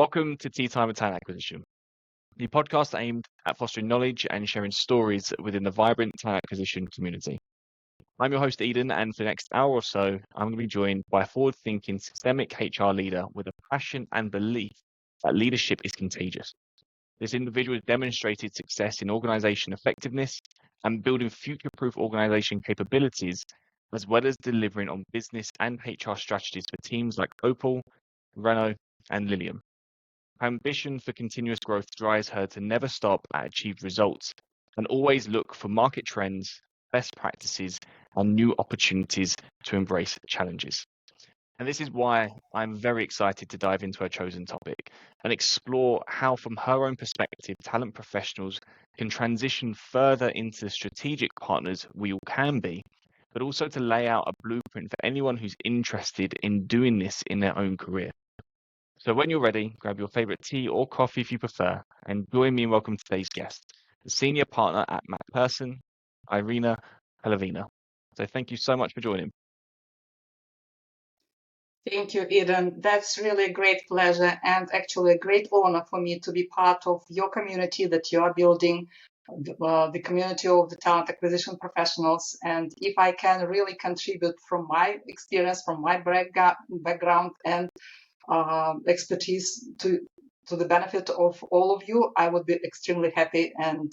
Welcome to Tea Time with Talent Acquisition, the podcast aimed at fostering knowledge and sharing stories within the vibrant talent acquisition community. I'm your host, Eden, and for the next hour or so, I'm going to be joined by a forward-thinking systemic HR leader with a passion and belief that leadership is contagious. This individual has demonstrated success in organization effectiveness and building future-proof organization capabilities, as well as delivering on business and HR strategies for teams like Opal, Renault, and Lilium. Her ambition for continuous growth drives her to never stop at achieved results and always look for market trends, best practices, and new opportunities to embrace challenges. And this is why I'm very excited to dive into her chosen topic and explore how, from her own perspective, talent professionals can transition further into the strategic partners we all can be, but also to lay out a blueprint for anyone who's interested in doing this in their own career. So when you're ready, grab your favorite tea or coffee if you prefer, and join me in welcoming today's guest, the senior partner at MacPherson, Irina Pelevina. So thank you so much for joining. Thank you, Eden. That's really a great pleasure and actually a great honor for me to be part of your community that you are building, the community of the talent acquisition professionals. And if I can really contribute from my experience, from my background and expertise to the benefit of all of you, I would be extremely happy and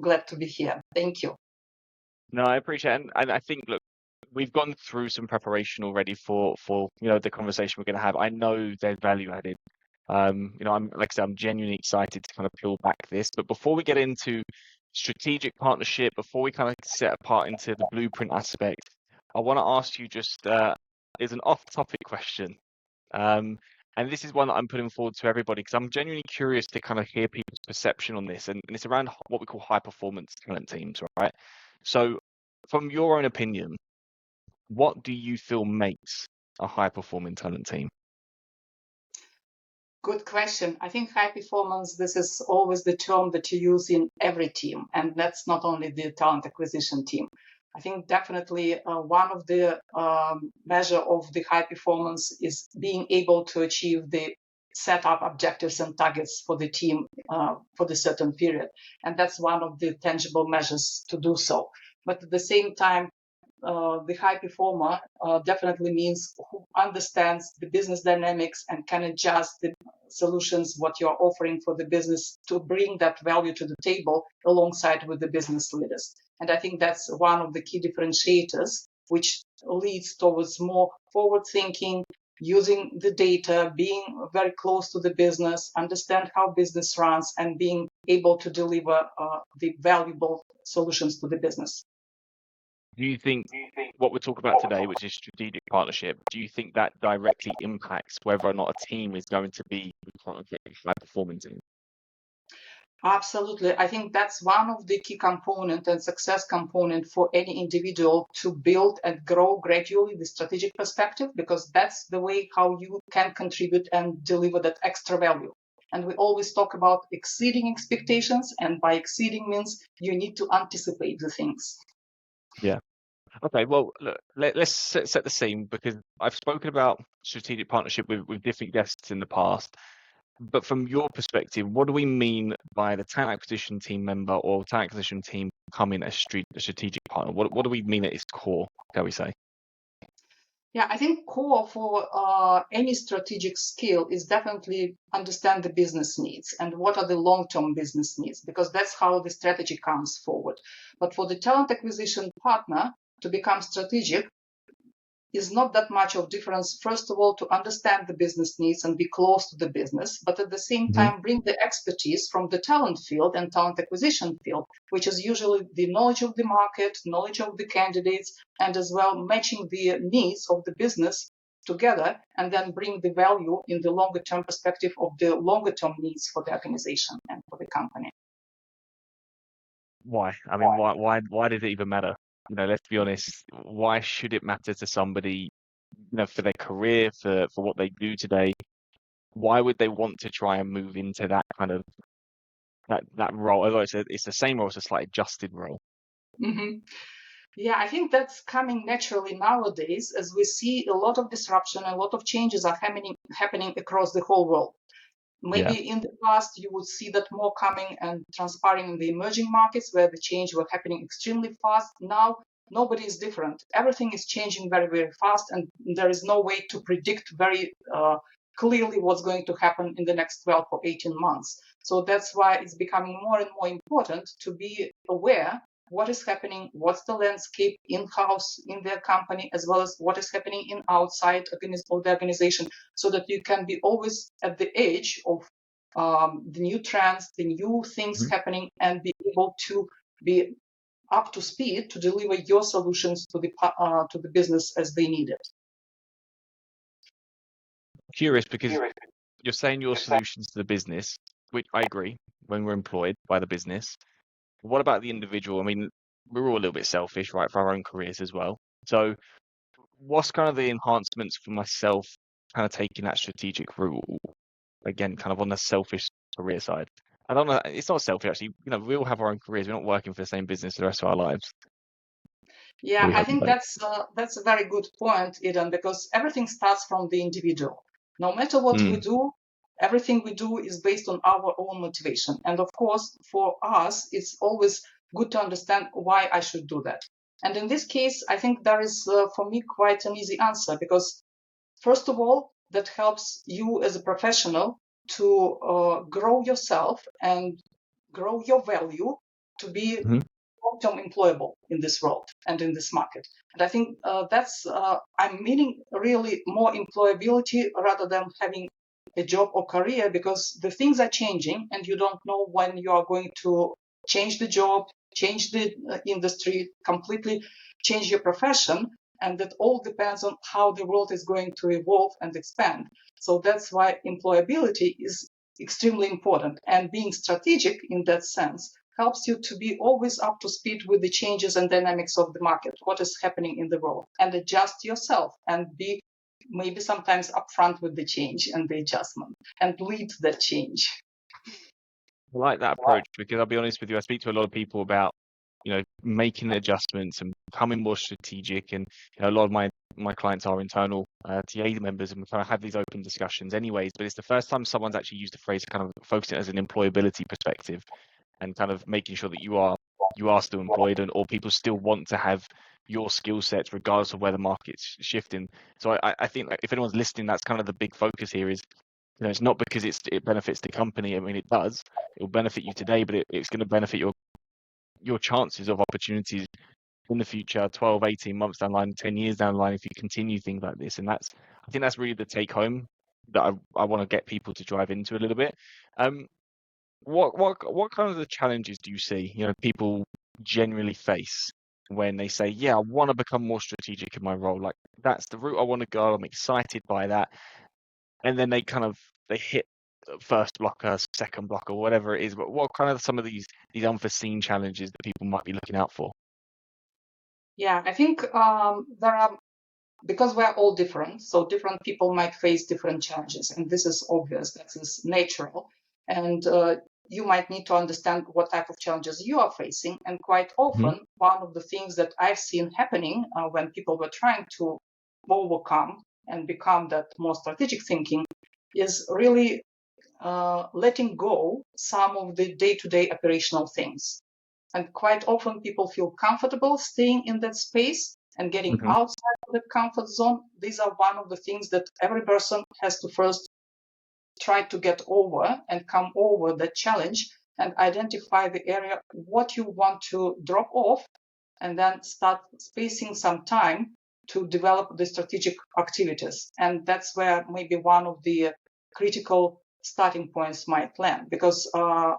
glad to be here. Thank you. No, I appreciate it. And I think, look, we've gone through some preparation already for the conversation we're going to have. I know there's value added. I'm like I said, I'm genuinely excited to kind of peel back this. But before we get into strategic partnership, before we kind of set apart into the blueprint aspect, I want to ask you just is an off-topic question. And this is one that I'm putting forward to everybody because I'm genuinely curious to kind of hear people's perception on this. And it's around what we call high performance talent teams, right? So from your own opinion, what do you feel makes a high performing talent team? Good question. I think high performance, this is always the term that you use in every team. And that's not only the talent acquisition team. I think definitely one of the measure of the high performance is being able to achieve the set up objectives and targets for the team for the certain period. And that's one of the tangible measures to do so. But at the same time, the high performer definitely means who understands the business dynamics and can adjust the solutions, what you're offering for the business to bring that value to the table alongside with the business leaders. And I think that's one of the key differentiators, which leads towards more forward thinking, using the data, being very close to the business, understand how business runs, and being able to deliver the valuable solutions to the business. Do you think what we're talking about today, which is strategic partnership, do you think that directly impacts whether or not a team is going to be a high performing team? Absolutely. I think that's one of the key component and success component for any individual to build and grow gradually the strategic perspective, because that's the way how you can contribute and deliver that extra value. And we always talk about exceeding expectations, and by exceeding means you need to anticipate the things. Yeah. Okay, well, look, let's set the scene because I've spoken about strategic partnership with different guests in the past. But from your perspective, what do we mean by the talent acquisition team member or talent acquisition team becoming a strategic partner? What do we mean at its core, shall we say? Yeah, I think core for any strategic skill is definitely understand the business needs and what are the long-term business needs, because that's how the strategy comes forward. But for the talent acquisition partner to become strategic is not that much of difference. First of all, to understand the business needs and be close to the business, but at the same time, bring the expertise from the talent field and talent acquisition field, which is usually the knowledge of the market, knowledge of the candidates, and as well matching the needs of the business together, and then bring the value in the longer term perspective of the longer term needs for the organization and for the company. Why? I mean, why did it even matter? Let's be honest. Why should it matter to somebody, for their career, for what they do today? Why would they want to try and move into that kind of that role? Although it's the same role, it's a slightly adjusted role. Mm-hmm. Yeah, I think that's coming naturally nowadays as we see a lot of disruption, a lot of changes are happening across the whole world. Maybe in the past you would see that more coming and transpiring in the emerging markets where the change were happening extremely fast. Now nobody is different. Everything is changing very, very fast, and there is no way to predict very clearly what's going to happen in the next 12 or 18 months. So that's why it's becoming more and more important to be aware what is happening, what's the landscape in-house in their company, as well as what is happening in outside of the organization, so that you can be always at the edge of the new trends, the new things happening, and be able to be up to speed to deliver your solutions to the business as they need it. Curious because you're saying your solutions to the business, which I agree when we're employed by the business. What about the individual? I mean, we're all a little bit selfish, right, for our own careers as well. So what's kind of the enhancements for myself, kind of taking that strategic route, again, kind of on the selfish career side? I don't know, it's not selfish actually. We all have our own careers. We're not working for the same business for the rest of our lives. Yeah, We I hope think we don't. that's a very good point, Eden, because everything starts from the individual. No matter what we do, everything we do is based on our own motivation. And of course, for us, it's always good to understand why I should do that. And in this case, I think there is, for me, quite an easy answer, because first of all, that helps you as a professional to grow yourself and grow your value to be long-term employable in this world and in this market. And I think I'm meaning really more employability rather than having a job or career, because the things are changing and you don't know when you are going to change the job, change the industry, completely change your profession. And that all depends on how the world is going to evolve and expand. So that's why employability is extremely important. And being strategic in that sense helps you to be always up to speed with the changes and dynamics of the market, what is happening in the world, and adjust yourself and be maybe sometimes upfront with the change and the adjustment and lead that change. I like that approach because I'll be honest with you, I speak to a lot of people about, making adjustments and becoming more strategic. And a lot of my clients are internal TA members, and we kind of have these open discussions anyways. But it's the first time someone's actually used the phrase kind of focusing it as an employability perspective, and kind of making sure that you are still employed, or people still want to have your skill sets regardless of where the market's shifting. So I think if anyone's listening, that's kind of the big focus here is, it's not because it benefits the company. I mean, it does. It will benefit you today, but it's going to benefit your chances of opportunities in the future, 12, 18 months down the line, 10 years down the line, if you continue things like this. And I think that's really the take home that I want to get people to drive into a little bit. What kind of the challenges do you see, people generally face when they say, yeah, I want to become more strategic in my role? Like, that's the route I want to go. I'm excited by that. And then they hit first blocker, second blocker, whatever it is. But what kind of some of these unforeseen challenges that people might be looking out for? Yeah, I think there are, because we're all different, so different people might face different challenges, and this is obvious, that is natural. And you might need to understand what type of challenges you are facing. And quite often, one of the things that I've seen happening when people were trying to overcome and become that more strategic thinking is really letting go some of the day-to-day operational things. And quite often people feel comfortable staying in that space, and getting outside of the comfort zone. These are one of the things that every person has to first try to get over and come over that challenge, and identify the area, what you want to drop off, and then start spacing some time to develop the strategic activities. And that's where maybe one of the critical starting points might land, because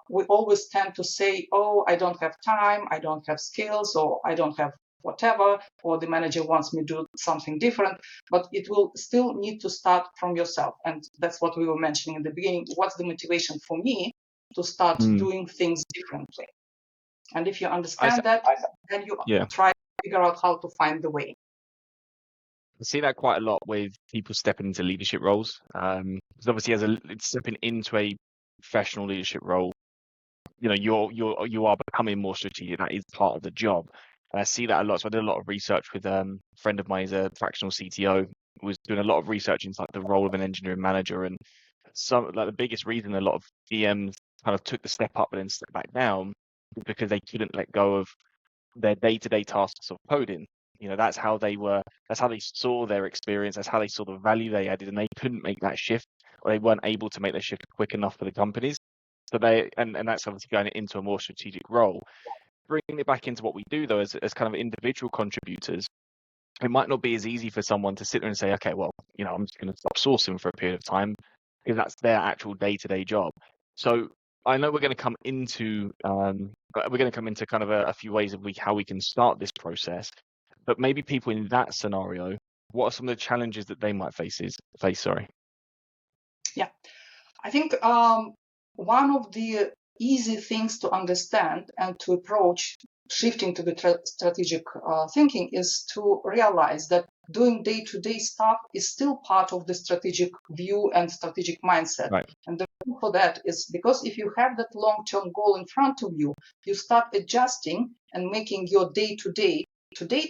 we always tend to say, oh, I don't have time, I don't have skills, or I don't have whatever, or the manager wants me to do something different. But it will still need to start from yourself. And that's what we were mentioning in the beginning. What's the motivation for me to start doing things differently? And if you understand that, then you try to figure out how to find the way. I see that quite a lot with people stepping into leadership roles. Because obviously, stepping into a professional leadership role, you are becoming more strategic. That is part of the job, and I see that a lot. So I did a lot of research with a friend of mine, who's a fractional CTO, who was doing a lot of research into like the role of an engineering manager and the biggest reason a lot of DMs kind of took the step up and then step back down is because they couldn't let go of their day-to-day tasks of coding. That's how they saw their experience, that's how they saw the value they added, and they couldn't make that shift, or they weren't able to make that shift quick enough for the companies. So and that's obviously going into a more strategic role. Bringing it back into what we do though, as kind of individual contributors, it might not be as easy for someone to sit there and say, okay, well, I'm just going to stop sourcing for a period of time, because that's their actual day-to-day job. So I know we're going to come into kind of a few ways of how we can start this process, but maybe people in that scenario, what are some of the challenges that they might face? Sorry. Yeah, I think one of the easy things to understand and to approach shifting to the strategic thinking is to realize that doing day-to-day stuff is still part of the strategic view and strategic mindset. Right. And the reason for that is because if you have that long-term goal in front of you, you start adjusting and making your day-to-day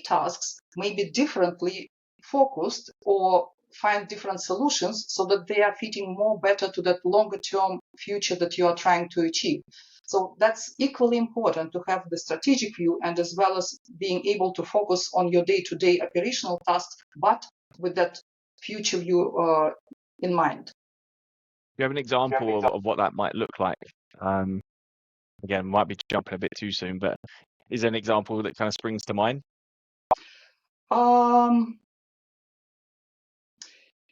tasks maybe differently focused, or find different solutions so that they are fitting more better to that longer term future that you are trying to achieve. So that's equally important, to have the strategic view and as well as being able to focus on your day-to-day operational tasks, but with that future view in mind. Do you have an example of what that might look like? Again, might be jumping a bit too soon, but is there an example that kind of springs to mind?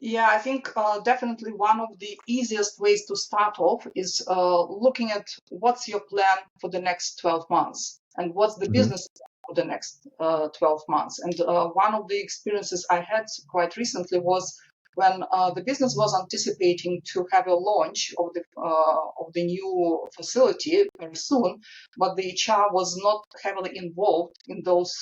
Yeah, I think definitely one of the easiest ways to start off is looking at what's your plan for the next 12 months and what's the business for the next 12 months. And one of the experiences I had quite recently was when the business was anticipating to have a launch of the new facility very soon, but the HR was not heavily involved in those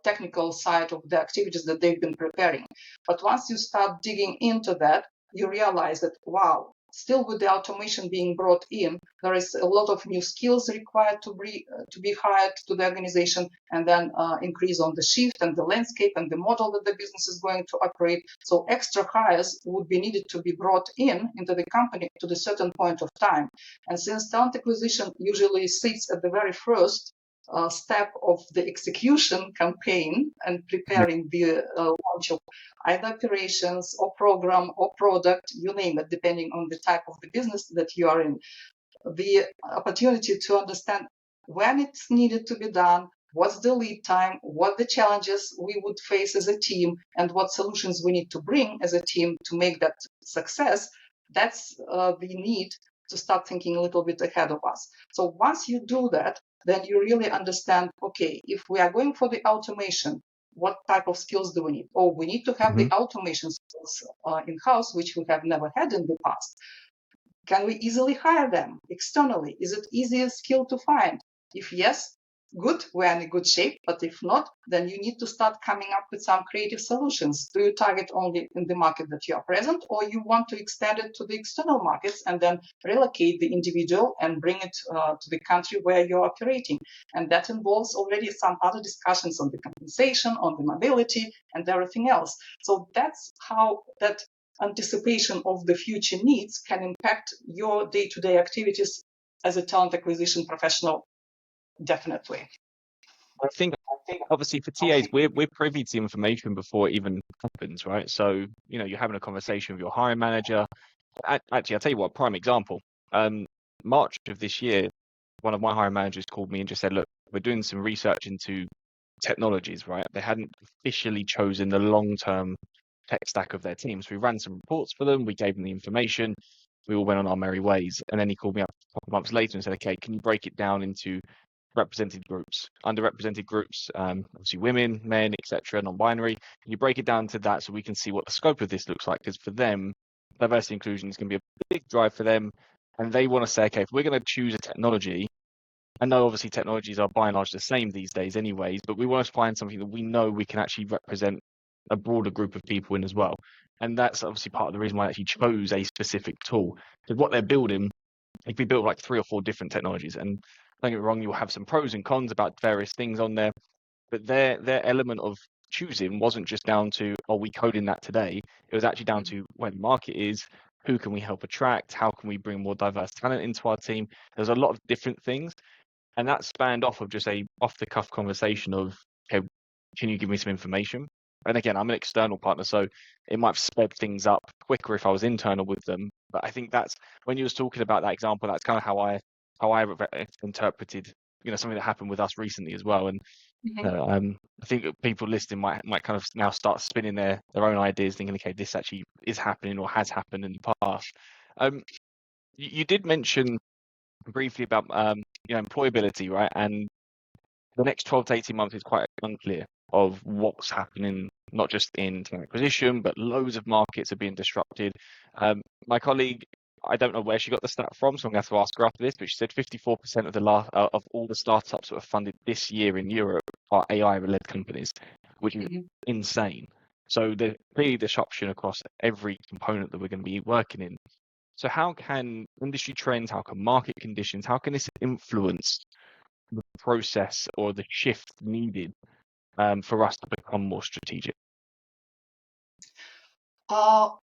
technical side of the activities that they've been preparing. But once you start digging into that, you realize that, wow, still with the automation being brought in, there is a lot of new skills required to be hired to the organization, and then increase on the shift and the landscape and the model that the business is going to operate. So extra hires would be needed to be brought into the company to the certain point of time. And since talent acquisition usually sits at the very first step of the execution campaign and preparing the launch of either operations or program or product, you name it, depending on the type of the business that you are in. The opportunity to understand when it's needed to be done, what's the lead time, what the challenges we would face as a team, and what solutions we need to bring as a team to make that success, that's the need to start thinking a little bit ahead of us. So once you do that, then you really understand, okay, if we are going for the automation, what type of skills do we need? Oh, we need to have the automation skills in-house, which we have never had in the past. Can we easily hire them externally? Is it easy skill to find? If yes, good, we're in a good shape. But if not, then you need to start coming up with some creative solutions. Do you target only in the market that you are present, or you want to extend it to the external markets and then relocate the individual and bring it to the country where you're operating? And that involves already some other discussions on the compensation, on the mobility, and everything else. So that's how that anticipation of the future needs can impact your day-to-day activities as a talent acquisition professional, definitely. I think obviously for TAs, we're privy to information before it even happens, right? So, you're having a conversation with your hiring manager. Actually, I'll tell you what, prime example. March of this year, one of my hiring managers called me and just said, look, we're doing some research into technologies, right? They hadn't officially chosen the long-term tech stack of their teams. We ran some reports for them. We gave them the information. We all went on our merry ways. And then he called me up a couple of months later and said, okay, can you break it down into represented groups, underrepresented groups, obviously women, men, etc., non-binary? Can you break it down to that so we can see what the scope of this looks like? Because for them, diversity inclusion is going to be a big drive for them. And they want to say, okay, if we're going to choose a technology, I know obviously technologies are by and large the same these days anyways, but we want to find something that we know we can actually represent a broader group of people in as well. And that's obviously part of the reason why I actually chose a specific tool. Because what they're building, it could be built like 3 or 4 different technologies. And don't get me wrong, you'll have some pros and cons about various things on there, but their element of choosing wasn't just down to, are we coding that today? It was actually down to where the market is, who can we help attract, how can we bring more diverse talent into our team. There's a lot of different things, and that spanned off of just a off the cuff conversation of, okay, can you give me some information? And again, I'm an external partner, so it might have sped things up quicker if I was internal with them. But I think that's when you was talking about that example, that's kind of how I interpreted, something that happened with us recently as well. And I think people listening might kind of now start spinning their own ideas, thinking, okay, this actually is happening or has happened in the past. You did mention briefly about employability, right? And the next 12 to 18 months is quite unclear of what's happening, not just in talent acquisition, but loads of markets are being disrupted. My colleague, I don't know where she got the stat from, so I'm going to have to ask her after this, but she said 54% of all the startups that were funded this year in Europe are AI-led companies, which is insane. So there's clearly disruption across every component that we're going to be working in. So how can industry trends, how can market conditions, how can this influence the process or the shift needed for us to become more strategic?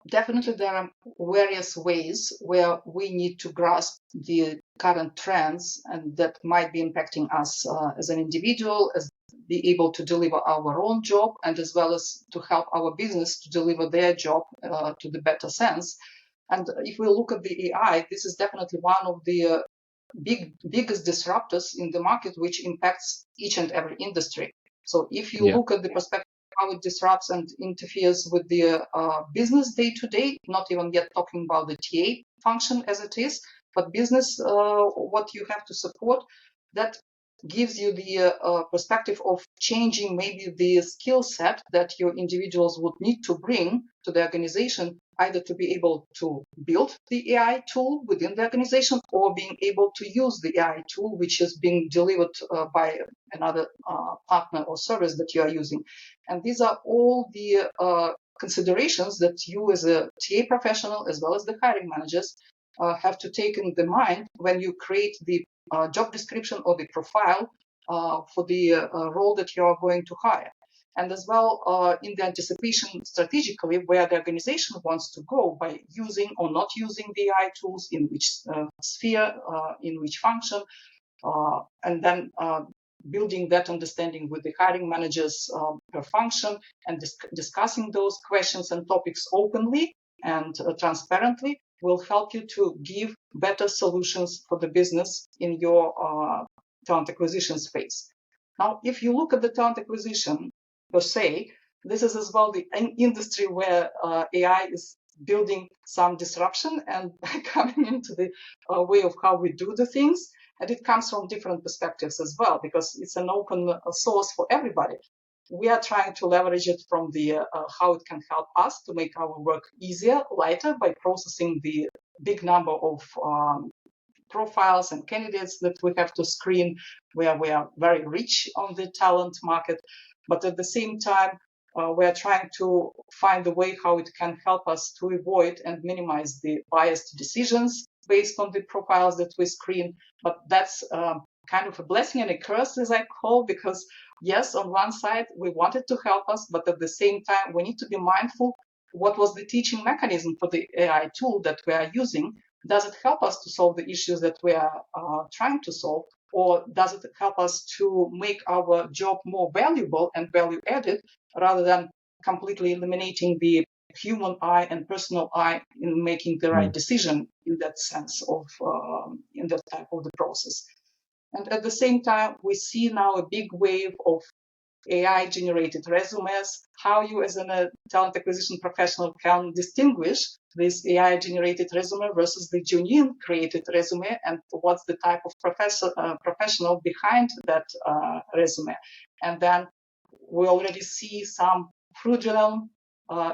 Definitely, there are various ways where we need to grasp the current trends and that might be impacting us as an individual, as be able to deliver our own job, and as well as to help our business to deliver their job to the better sense. And if we look at the AI, this is definitely one of the biggest disruptors in the market, which impacts each and every industry. So if you look at the perspective how it disrupts and interferes with the business day to day, not even yet talking about the TA function as it is, but business, what you have to support, that gives you the perspective of changing maybe the skill set that your individuals would need to bring to the organization, either to be able to build the AI tool within the organization or being able to use the AI tool which is being delivered by another partner or service that you are using. And these are all the considerations that you as a TA professional as well as the hiring managers have to take in the mind when you create the job description or the profile for the role that you are going to hire. And as well, in the anticipation strategically where the organization wants to go by using or not using the AI tools, in which sphere, in which function, and then building that understanding with the hiring managers per function and discussing those questions and topics openly and transparently will help you to give better solutions for the business in your talent acquisition space. Now, if you look at the talent acquisition per se, this is as well the industry where AI is building some disruption and coming into the way of how we do the things. And it comes from different perspectives as well, because it's an open source for everybody. We are trying to leverage it from the how it can help us to make our work easier, lighter by processing the big number of profiles and candidates that we have to screen, where we are very rich on the talent market. But at the same time, we are trying to find a way how it can help us to avoid and minimize the biased decisions based on the profiles that we screen. But that's kind of a blessing and a curse, as I call, because yes, on one side, we want it to help us, but at the same time, we need to be mindful what was the teaching mechanism for the AI tool that we are using. Does it help us to solve the issues that we are trying to solve? Or does it help us to make our job more valuable and value added rather than completely eliminating the human eye and personal eye in making the right decision in that sense of, in that type of the process? And at the same time, we see now a big wave of AI-generated resumes, how you as a talent acquisition professional can distinguish this AI-generated resume versus the genuine created resume, and what's the type of professional behind that resume. And then we already see some fraudulent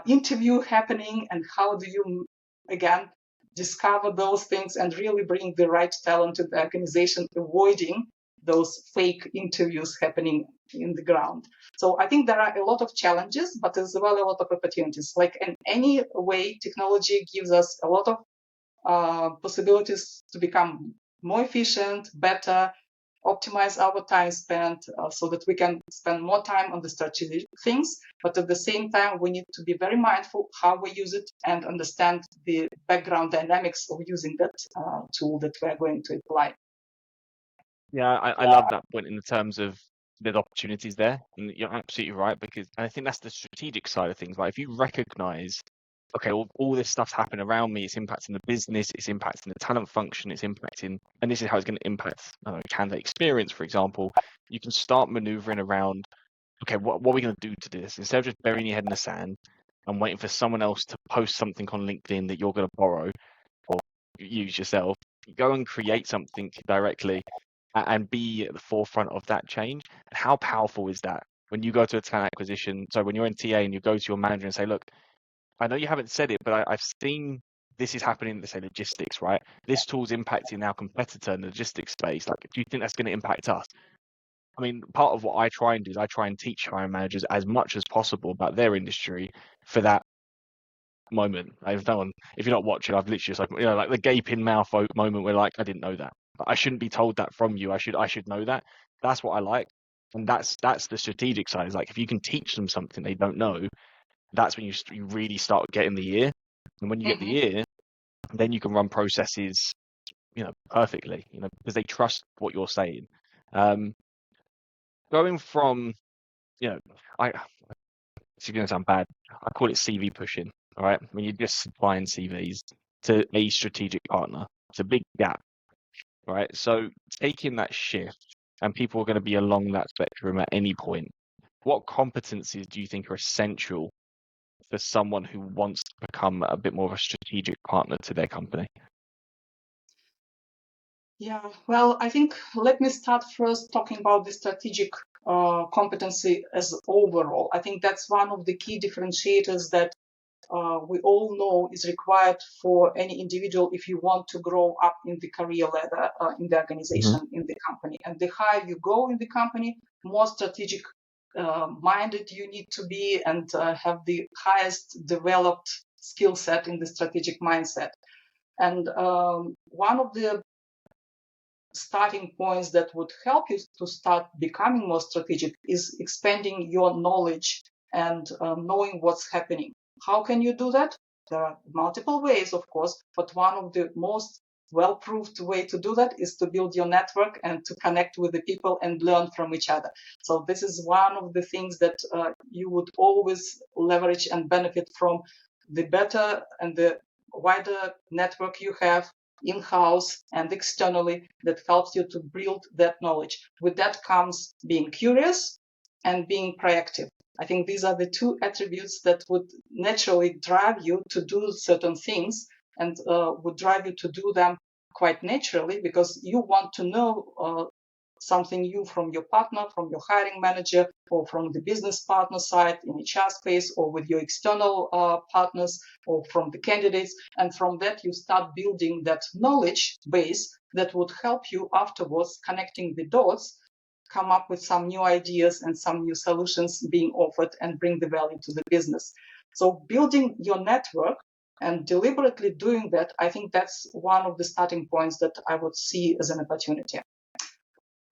interview happening, and how do you, again, discover those things and really bring the right talent to the organization, avoiding those fake interviews happening in the ground. So I think there are a lot of challenges, but as well a lot of opportunities. Like in any way, technology gives us a lot of possibilities to become more efficient, better, optimize our time spent so that we can spend more time on the strategic things. But at the same time, we need to be very mindful how we use it and understand the background dynamics of using that tool that we're going to apply. Yeah, I love that point in the terms of there's opportunities there, and you're absolutely right, because I think that's the strategic side of things. Like if you recognize, okay, all this stuff's happening around me, it's impacting the business, it's impacting the talent function, it's impacting, and this is how it's going to impact, I don't know, candidate experience, for example. You can start maneuvering around, okay, what are we going to do to this? Instead of just burying your head in the sand and waiting for someone else to post something on LinkedIn that you're going to borrow or use yourself, go and create something directly and be at the forefront of that change. And how powerful is that when you go to a talent acquisition? So when you're in TA and you go to your manager and say, look, I know you haven't said it, but I've seen this is happening in, let's say, logistics, right? This tool's impacting our competitor in the logistics space. Like, do you think that's going to impact us? I mean, part of what I try and do is I try and teach hiring managers as much as possible about their industry for that moment. I've done, if you're not watching, I've literally just like, like the gaping mouth moment where like, I didn't know that. I shouldn't be told that from you. I should know that. That's what I like. And that's the strategic side. Is like, if you can teach them something they don't know, that's when you really start getting the ear. And when you get the ear, then you can run processes, perfectly, because they trust what you're saying. Going from, I it's going to sound bad. I call it CV pushing. All right, when you're just supplying CVs to a strategic partner, it's a big gap. Right, so taking that shift, and people are going to be along that spectrum at any point. What competencies do you think are essential for someone who wants to become a bit more of a strategic partner to their company? Yeah, well, I think let me start first talking about the strategic competency as overall. I think that's one of the key differentiators that we all know is required for any individual if you want to grow up in the career ladder in the organization, in the company. And the higher you go in the company, more strategic minded you need to be and have the highest developed skill set in the strategic mindset. And one of the starting points that would help you to start becoming more strategic is expanding your knowledge and knowing what's happening. How can you do that? There are multiple ways, of course, but one of the most well-proved way to do that is to build your network and to connect with the people and learn from each other. So this is one of the things that you would always leverage and benefit from. The better and the wider network you have in-house and externally that helps you to build that knowledge. With that comes being curious and being proactive. I think these are the two attributes that would naturally drive you to do certain things and would drive you to do them quite naturally because you want to know something new from your partner, from your hiring manager, or from the business partner side in HR space, or with your external partners, or from the candidates. And from that, you start building that knowledge base that would help you afterwards connecting the dots, come up with some new ideas and some new solutions being offered and bring the value to the business. So building your network and deliberately doing that, I think that's one of the starting points that I would see as an opportunity.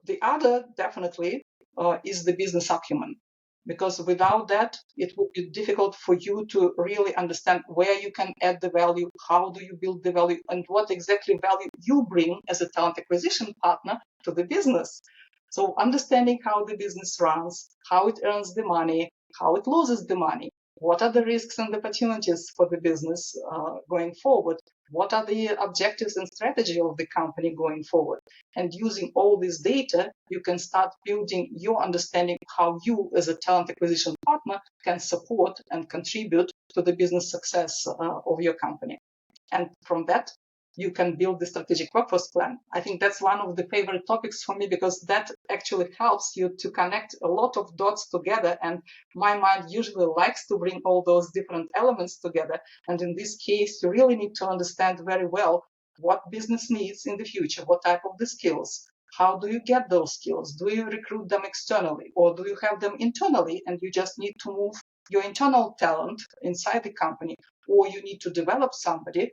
The other definitely is the business acumen, because without that, it would be difficult for you to really understand where you can add the value, how do you build the value, and what exactly value you bring as a talent acquisition partner to the business. So understanding how the business runs, how it earns the money, how it loses the money, what are the risks and opportunities for the business going forward, what are the objectives and strategy of the company going forward. And using all this data, you can start building your understanding how you as a talent acquisition partner can support and contribute to the business success of your company. And from that, you can build the strategic workforce plan. I think that's one of the favorite topics for me because that actually helps you to connect a lot of dots together. And my mind usually likes to bring all those different elements together. And in this case, you really need to understand very well what business needs in the future, what type of the skills, how do you get those skills? Do you recruit them externally or do you have them internally and you just need to move your internal talent inside the company, or you need to develop somebody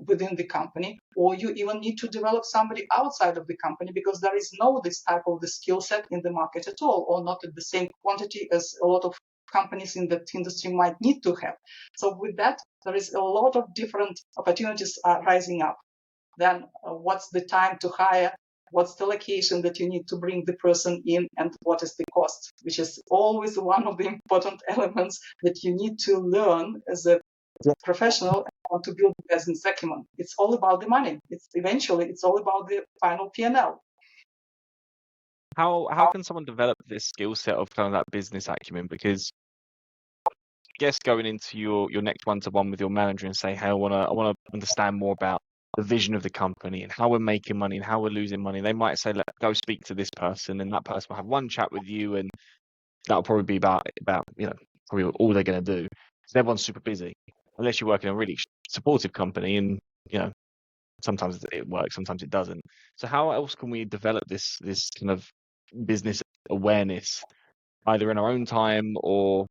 within the company, or you even need to develop somebody outside of the company because there is no this type of the skill set in the market at all, or not at the same quantity as a lot of companies in that industry might need to have. So with that, there is a lot of different opportunities rising up. Then what's the time to hire? What's the location that you need to bring the person in, and what is the cost, which is always one of the important elements that you need to learn as a professional and want to build a business acumen. It's all about the money. It's all about the final P&L. How can someone develop this skill set of kind of that business acumen? Because I guess going into your next one-to-one with your manager and say, hey, I wanna understand more about the vision of the company and how we're making money and how we're losing money. They might say, go speak to this person, and that person will have one chat with you, and that'll probably be about probably all they're going to do. So everyone's super busy, unless you work in a really supportive company, and sometimes it works, sometimes it doesn't. So how else can we develop this kind of business awareness, either in our own time, or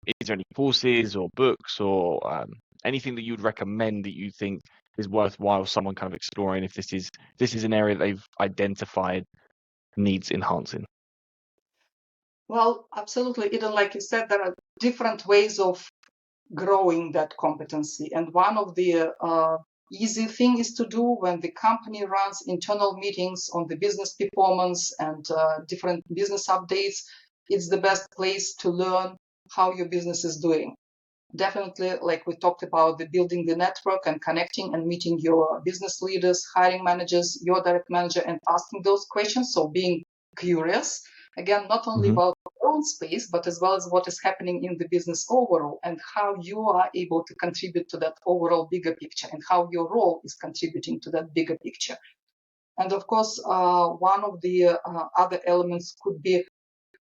is there any courses or books or anything that you'd recommend that you think is worthwhile someone kind of exploring if this is an area they've identified needs enhancing? Well, absolutely. Eden, like you said, there are different ways of growing that competency. And one of the easy thing is to do when the company runs internal meetings on the business performance and different business updates. It's the best place to learn how your business is doing. Definitely, like we talked about, the building the network and connecting and meeting your business leaders, hiring managers, your direct manager, and asking those questions. So being curious, again, not only about your own space, but as well as what is happening in the business overall and how you are able to contribute to that overall bigger picture and how your role is contributing to that bigger picture. And of course, one of the other elements could be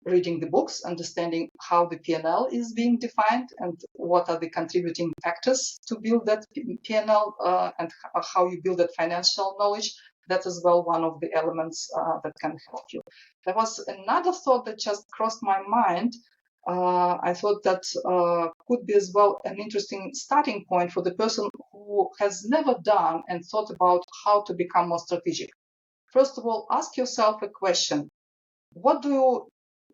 reading the books, understanding how the P&L is being defined and what are the contributing factors to build that P&L and how you build that financial knowledge. That is well one of the elements that can help you. There was another thought that just crossed my mind. I thought that could be as well an interesting starting point for the person who has never done and thought about how to become more strategic. First of all, ask yourself a question. What do you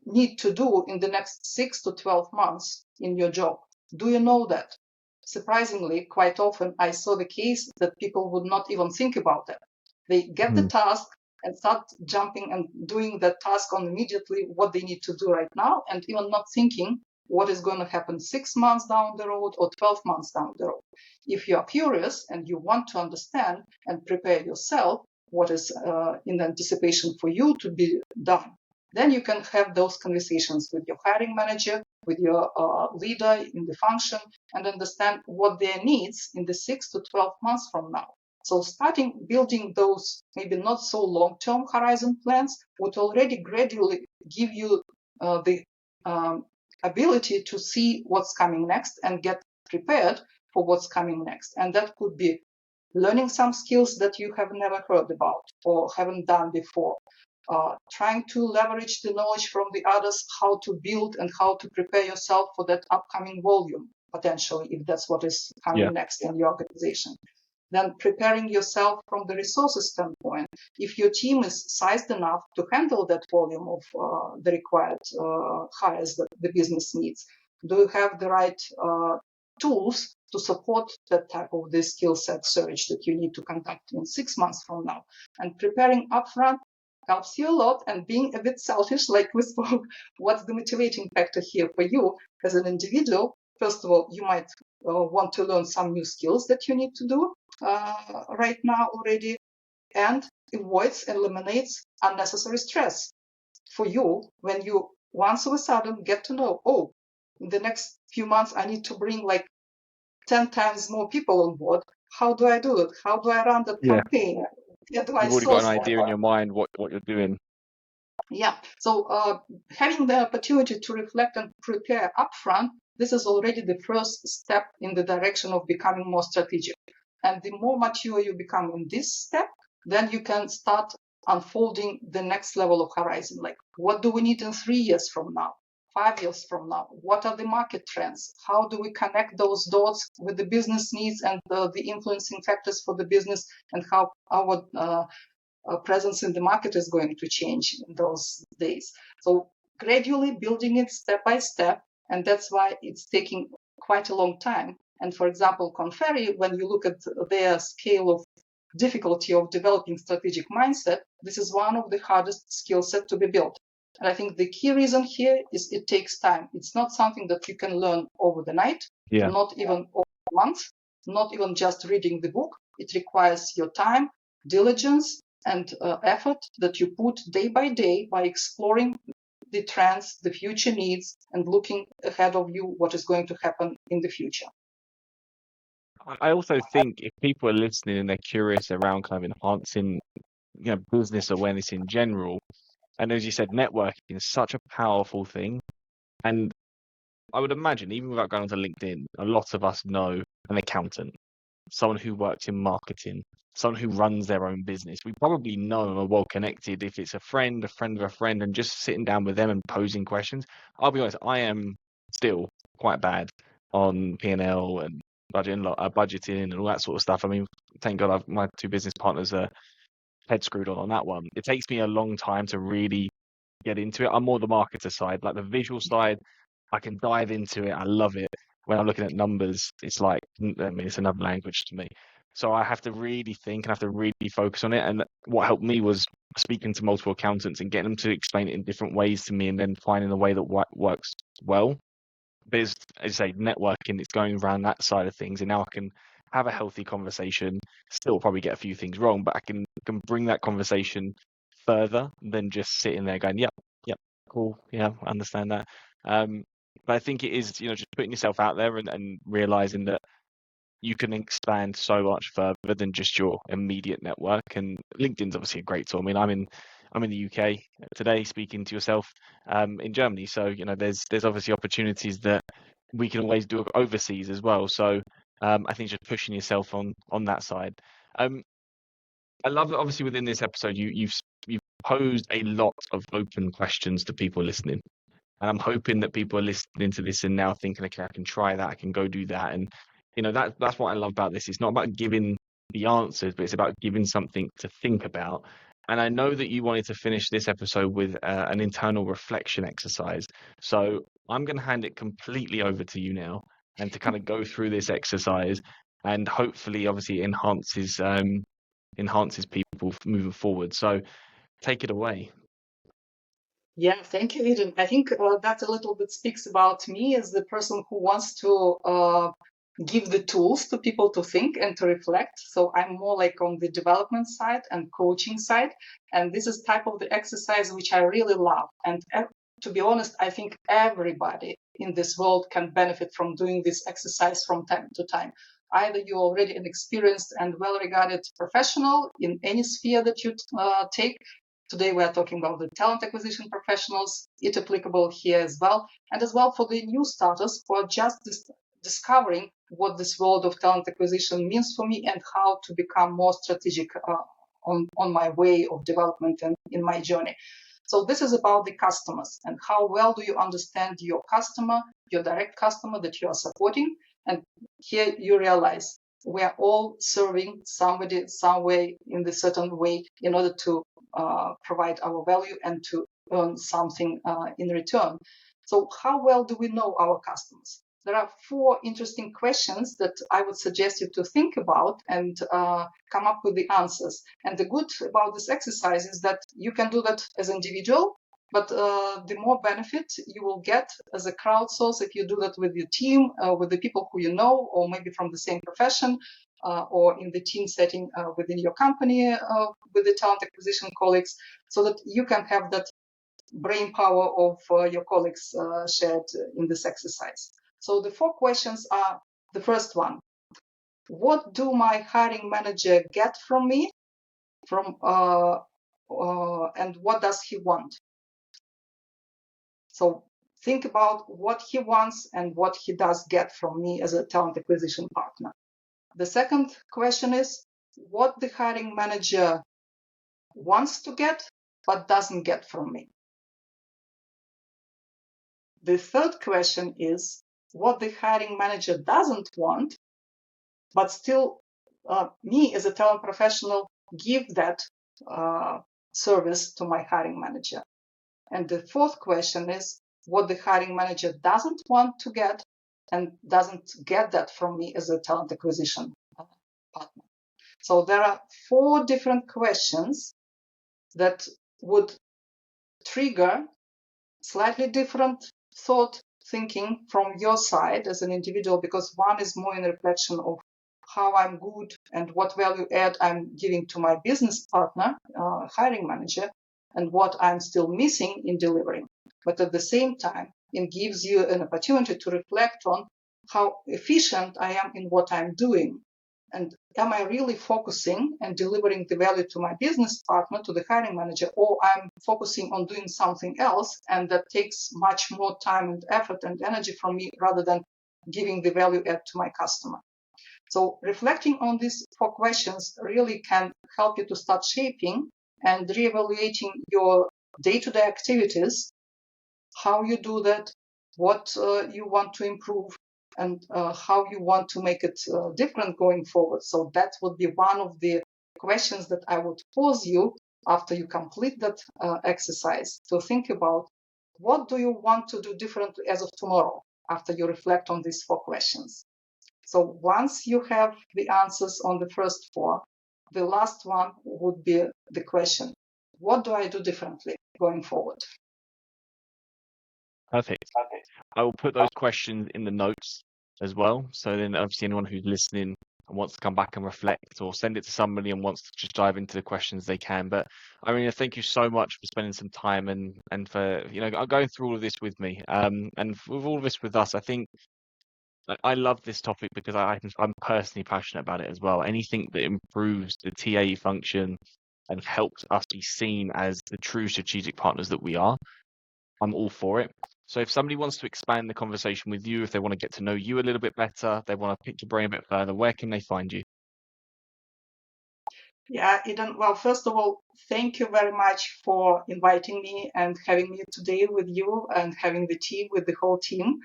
need to do in the next 6 to 12 months in your job? Do you know that? Surprisingly, quite often I saw the case that people would not even think about that. They get the task and start jumping and doing that task on immediately what they need to do right now, and even not thinking what is going to happen 6 months down the road or 12 months down the road. If you are curious and you want to understand and prepare yourself what is in anticipation for you to be done, then you can have those conversations with your hiring manager, with your leader in the function, and understand what their needs in the 6 to 12 months from now. So starting building those maybe not so long-term horizon plans would already gradually give you the ability to see what's coming next and get prepared for what's coming next. And that could be learning some skills that you have never heard about or haven't done before. Trying to leverage the knowledge from the others, how to build and how to prepare yourself for that upcoming volume, potentially, if that's what is coming next in your organization. Then preparing yourself from the resources standpoint. If your team is sized enough to handle that volume of the required hires that the business needs, do you have the right tools to support that type of the skill set search that you need to conduct in 6 months from now? And preparing upfront helps you a lot, and being a bit selfish, like we spoke, what's the motivating factor here for you as an individual? First of all, you might want to learn some new skills that you need to do right now already, and eliminates unnecessary stress for you when you once of a sudden get to know, oh, in the next few months I need to bring like 10 times more people on board. How do I do it? How do I run that campaign? You've already got an idea in your mind what you're doing. Yeah, so having the opportunity to reflect and prepare upfront, this is already the first step in the direction of becoming more strategic. And the more mature you become in this step, then you can start unfolding the next level of horizon. Like, what do we need in 3 years from now? 5 years from now? What are the market trends? How do we connect those dots with the business needs and the influencing factors for the business, and how our presence in the market is going to change in those days? So gradually building it step by step, and that's why it's taking quite a long time. And for example, Conferri, when you look at their scale of difficulty of developing strategic mindset, this is one of the hardest skill set to be built. And I think the key reason here is it takes time. It's not something that you can learn over the night, not even over a month, not even just reading the book. It requires your time, diligence, and effort that you put day by day by exploring the trends, the future needs, and looking ahead of you what is going to happen in the future. I also think if people are listening and they're curious around kind of enhancing, business awareness in general, and as you said, networking is such a powerful thing. And I would imagine, even without going onto LinkedIn, a lot of us know an accountant, someone who works in marketing, someone who runs their own business. We probably know and are well connected if it's a friend of a friend, and just sitting down with them and posing questions. I'll be honest, I am still quite bad on P&L and budgeting and all that sort of stuff. I mean, thank God my two business partners are head screwed on that one. It takes me a long time to really get into it. I'm more the marketer side, like the visual side. I can dive into it. I love it. When I'm looking at numbers, it's like, it's another language to me. So I have to really think and have to really focus on it. And what helped me was speaking to multiple accountants and getting them to explain it in different ways to me, and then finding a way that works well. But as I say, networking, it's going around that side of things, and now I can have a healthy conversation. Still probably get a few things wrong, but I can bring that conversation further than just sitting there going, yep, cool, yeah, I understand that. But I think it is, just putting yourself out there and realizing that you can expand so much further than just your immediate network. And LinkedIn's obviously a great tool. I mean, I'm in the UK today speaking to yourself in Germany. So, there's obviously opportunities that we can always do overseas as well. So I think just pushing yourself on that side. I love that obviously within this episode, you've posed a lot of open questions to people listening. And I'm hoping that people are listening to this and now thinking, okay, I can try that, I can go do that. And, that's what I love about this. It's not about giving the answers, but it's about giving something to think about. And I know that you wanted to finish this episode with an internal reflection exercise. So I'm going to hand it completely over to you now, and to kind of go through this exercise, and hopefully, obviously, enhances people moving forward. So take it away. Yeah, thank you, Eden. I think that a little bit speaks about me as the person who wants to give the tools to people to think and to reflect. So I'm more like on the development side and coaching side. And this is type of the exercise which I really love. And to be honest, I think everybody in this world can benefit from doing this exercise from time to time. Either you're already an experienced and well-regarded professional in any sphere that you take. Today we are talking about the talent acquisition professionals. It's applicable here as well. And as well for the new starters who are just discovering what this world of talent acquisition means for me and how to become more strategic on my way of development and in my journey. So this is about the customers and how well do you understand your customer, your direct customer that you are supporting. And here you realize we are all serving somebody some way in the certain way in order to provide our value and to earn something in return. So how well do we know our customers? There are 4 interesting questions that I would suggest you to think about and come up with the answers. And the good about this exercise is that you can do that as an individual, but the more benefit you will get as a crowdsource if you do that with your team, with the people who you know, or maybe from the same profession, or in the team setting within your company with the talent acquisition colleagues, so that you can have that brain power of your colleagues shared in this exercise. So the 4 questions are: the first one, what do my hiring manager get from me? And what does he want? So think about what he wants and what he does get from me as a talent acquisition partner. The second question is what the hiring manager wants to get but doesn't get from me. The third question is what the hiring manager doesn't want, but still me as a talent professional give that service to my hiring manager. And the fourth question is what the hiring manager doesn't want to get and doesn't get that from me as a talent acquisition partner. So there are 4 different questions that would trigger slightly different thought thinking from your side as an individual, because one is more in reflection of how I'm good and what value add I'm giving to my business partner, hiring manager, and what I'm still missing in delivering. But at the same time, it gives you an opportunity to reflect on how efficient I am in what I'm doing. And am I really focusing and delivering the value to my business partner, to the hiring manager, or I'm focusing on doing something else, and that takes much more time and effort and energy from me rather than giving the value add to my customer. So reflecting on these 4 questions really can help you to start shaping and reevaluating your day-to-day activities, how you do that, what you want to improve, and how you want to make it different going forward. So that would be one of the questions that I would pose you after you complete that exercise to think about what do you want to do differently as of tomorrow after you reflect on these 4 questions. So once you have the answers on the first 4, the last one would be the question, what do I do differently going forward? Perfect. I will put those questions in the notes as well. So then obviously anyone who's listening and wants to come back and reflect or send it to somebody and wants to just dive into the questions, they can. But Irina, thank you so much for spending some time and for going through all of this with me. And with all of this with us, I think I love this topic because I'm personally passionate about it as well. Anything that improves the TA function and helps us be seen as the true strategic partners that we are, I'm all for it. So if somebody wants to expand the conversation with you, if they want to get to know you a little bit better, they want to pick your brain a bit further, where can they find you? Yeah, Eden. Well, first of all, thank you very much for inviting me and having me today with you and having the team with the whole team.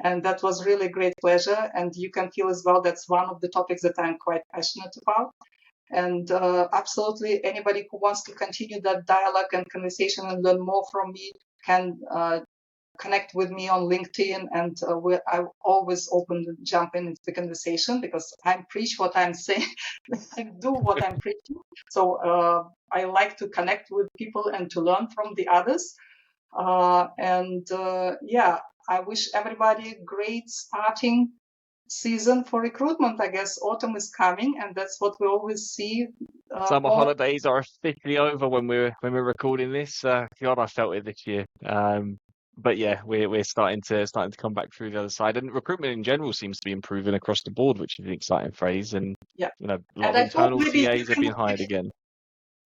And that was really a great pleasure. And you can feel as well that's one of the topics that I'm quite passionate about. And absolutely anybody who wants to continue that dialogue and conversation and learn more from me can connect with me on LinkedIn, and I'm always open to jump into the conversation because I preach what I'm saying, I do what I'm preaching. So I like to connect with people and to learn from the others. Yeah, I wish everybody a great starting season for recruitment. I guess autumn is coming, and that's what we always see. Summer holidays are officially over when we're recording this. God, I felt it this year. But yeah, we're starting to come back through the other side, and recruitment in general seems to be improving across the board, which is an exciting phrase. And yeah, a lot of internal TAs are being hired again.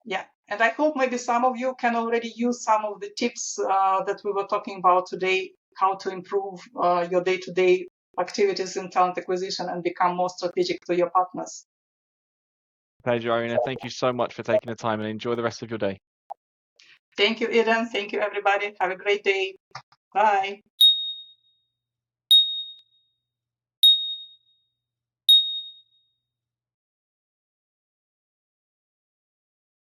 Yeah, and I hope maybe some of you can already use some of the tips that we were talking about today, how to improve your day-to-day activities in talent acquisition and become more strategic to your partners. Pleasure, Irina. Thank you so much for taking the time, and enjoy the rest of your day. Thank you, Eden. Thank you, everybody. Have a great day. Bye.